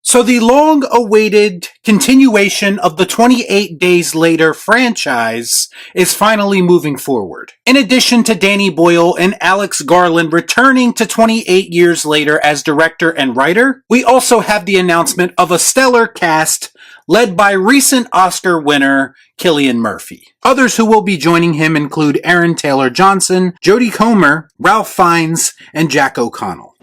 So the long-awaited continuation of the 28 Days Later franchise is finally moving forward. In addition to Danny Boyle and Alex Garland returning to 28 Years Later as director and writer, we also have the announcement of a stellar cast led by recent Oscar winner Cillian Murphy. Others who will be joining him include Aaron Taylor-Johnson, Jodie Comer, Ralph Fiennes, and Jack O'Connell.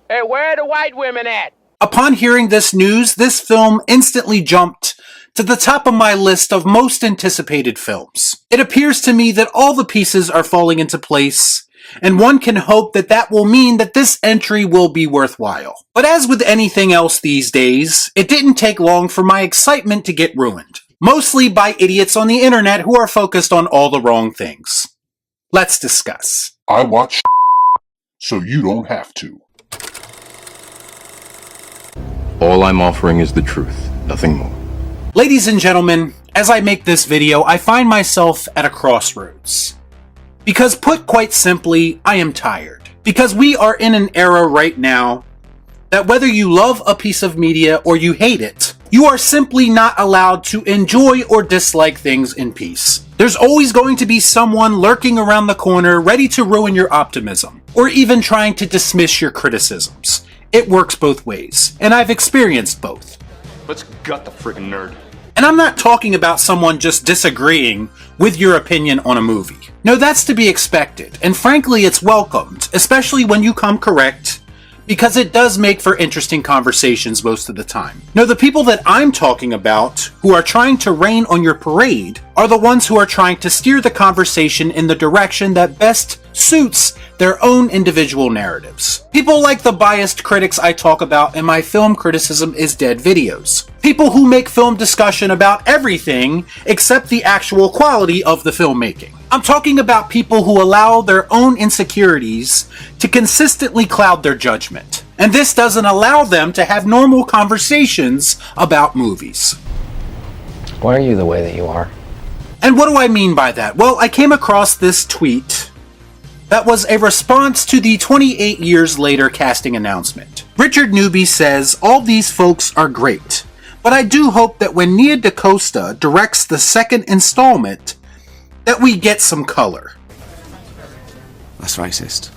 Hey, where are the white women at? Upon hearing this news, this film instantly jumped to the top of my list of most anticipated films. It appears to me that all the pieces are falling into place, and one can hope that that will mean that this entry will be worthwhile. But as with anything else these days, it didn't take long for my excitement to get ruined. Mostly by idiots on the internet who are focused on all the wrong things. Let's discuss. I watch so you don't have to. All I'm offering is the truth, nothing more. Ladies and gentlemen, as I make this video, I find myself at a crossroads. Because put quite simply, I am tired. Because we are in an era right now that whether you love a piece of media or you hate it, you are simply not allowed to enjoy or dislike things in peace. There's always going to be someone lurking around the corner ready to ruin your optimism, or even trying to dismiss your criticisms. It works both ways, and I've experienced both. Let's gut the friggin' nerd. And I'm not talking about someone just disagreeing with your opinion on a movie. No, that's to be expected, and frankly it's welcomed, especially when you come correct, because it does make for interesting conversations most of the time. No, the people that I'm talking about, who are trying to rain on your parade, are the ones who are trying to steer the conversation in the direction that best suits their own individual narratives. People like the biased critics I talk about in my Film Criticism is Dead videos. People who make film discussion about everything except the actual quality of the filmmaking. I'm talking about people who allow their own insecurities to consistently cloud their judgment. And this doesn't allow them to have normal conversations about movies. Why are you the way that you are? And what do I mean by that? Well, I came across this tweet that was a response to the 28 Years Later casting announcement. Richard Newby says, "All these folks are great, but I do hope that when Nia DaCosta directs the second installment, that we get some color." That's racist.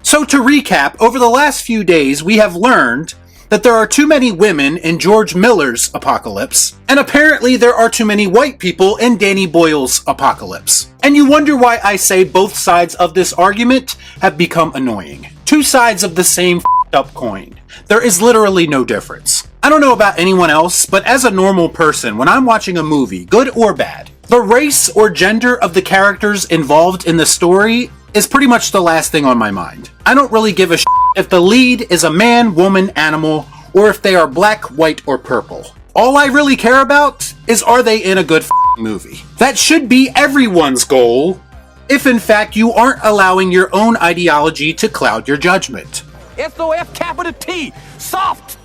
So to recap, over the last few days we have learned that there are too many women in George Miller's Apocalypse, and apparently there are too many white people in Danny Boyle's Apocalypse. And you wonder why I say both sides of this argument have become annoying. Two sides of the same up coin. There is literally no difference. I don't know about anyone else, but as a normal person, when I'm watching a movie, good or bad, the race or gender of the characters involved in the story is pretty much the last thing on my mind. I don't really give a if the lead is a man, woman, animal, or if they are black, white, or purple. All I really care about is, are they in a good movie? That should be everyone's goal, if in fact you aren't allowing your own ideology to cloud your judgment. S-O-F capital T, soft.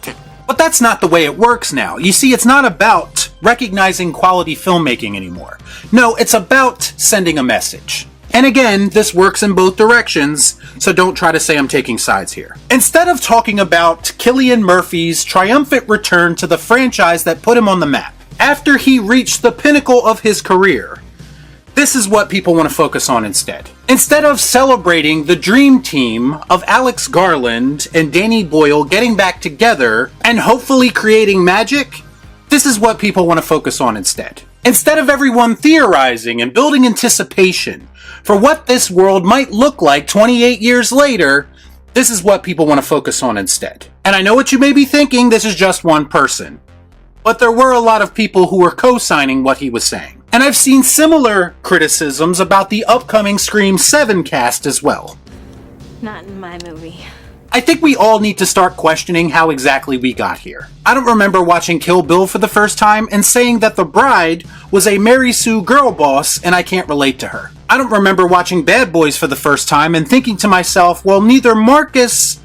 But that's not the way it works now. You see, it's not about recognizing quality filmmaking anymore. No, it's about sending a message. And again, this works in both directions, so don't try to say I'm taking sides here. Instead of talking about Cillian Murphy's triumphant return to the franchise that put him on the map, after he reached the pinnacle of his career, this is what people want to focus on instead. Instead of celebrating the dream team of Alex Garland and Danny Boyle getting back together and hopefully creating magic, this is what people want to focus on instead. Instead of everyone theorizing and building anticipation for what this world might look like 28 years later, this is what people want to focus on instead. And I know what you may be thinking, this is just one person. But there were a lot of people who were co-signing what he was saying. And I've seen similar criticisms about the upcoming Scream 7 cast as well. Not in my movie. I think we all need to start questioning how exactly we got here. I don't remember watching Kill Bill for the first time and saying that the bride was a Mary Sue girl boss and I can't relate to her. I don't remember watching Bad Boys for the first time and thinking to myself, well, neither Marcus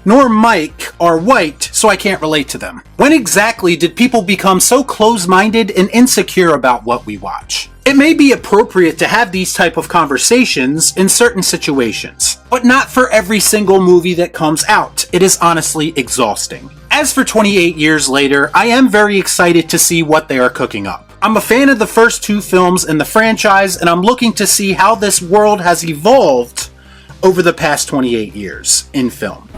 nor Mike are white, so I can't relate to them. When exactly did people become so close-minded and insecure about what we watch? It may be appropriate to have these type of conversations in certain situations, but not for every single movie that comes out. It is honestly exhausting. As for 28 years later, I am very excited to see what they are cooking up. I'm a fan of the first 2 films in the franchise, and I'm looking to see how this world has evolved over the past 28 years in film.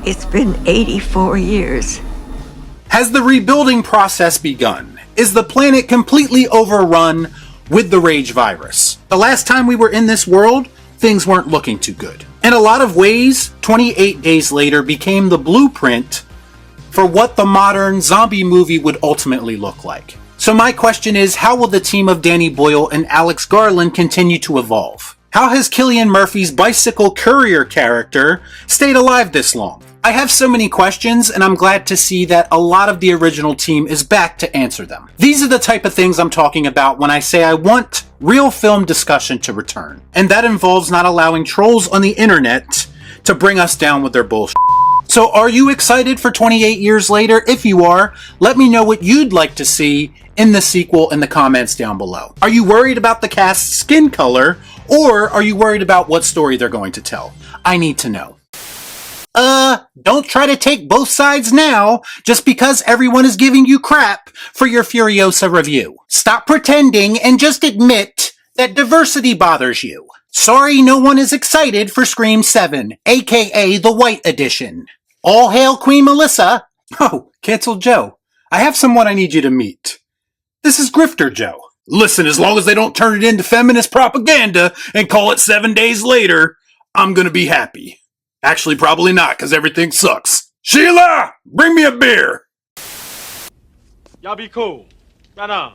It's been 84 years. Has the rebuilding process begun? Is the planet completely overrun with the Rage virus? The last time we were in this world, things weren't looking too good. In a lot of ways, 28 Days Later became the blueprint for what the modern zombie movie would ultimately look like. So my question is, how will the team of Danny Boyle and Alex Garland continue to evolve? How has Cillian Murphy's bicycle courier character stayed alive this long? I have so many questions, and I'm glad to see that a lot of the original team is back to answer them. These are the type of things I'm talking about when I say I want real film discussion to return. And that involves not allowing trolls on the internet to bring us down with their bullshit. So are you excited for 28 years later? If you are, let me know what you'd like to see in the sequel in the comments down below. Are you worried about the cast's skin color, or are you worried about what story they're going to tell? I need to know. Don't try to take both sides now, just because everyone is giving you crap for your Furiosa review. Stop pretending and just admit that diversity bothers you. Sorry no one is excited for Scream 7, aka the White Edition. All hail Queen Melissa. Oh, Cancel Joe. I have someone I need you to meet. This is Grifter Joe. Listen, as long as they don't turn it into feminist propaganda and call it 7 days later, I'm gonna be happy. Actually, probably not, because everything sucks. Sheila, bring me a beer. Y'all be cool. Right on.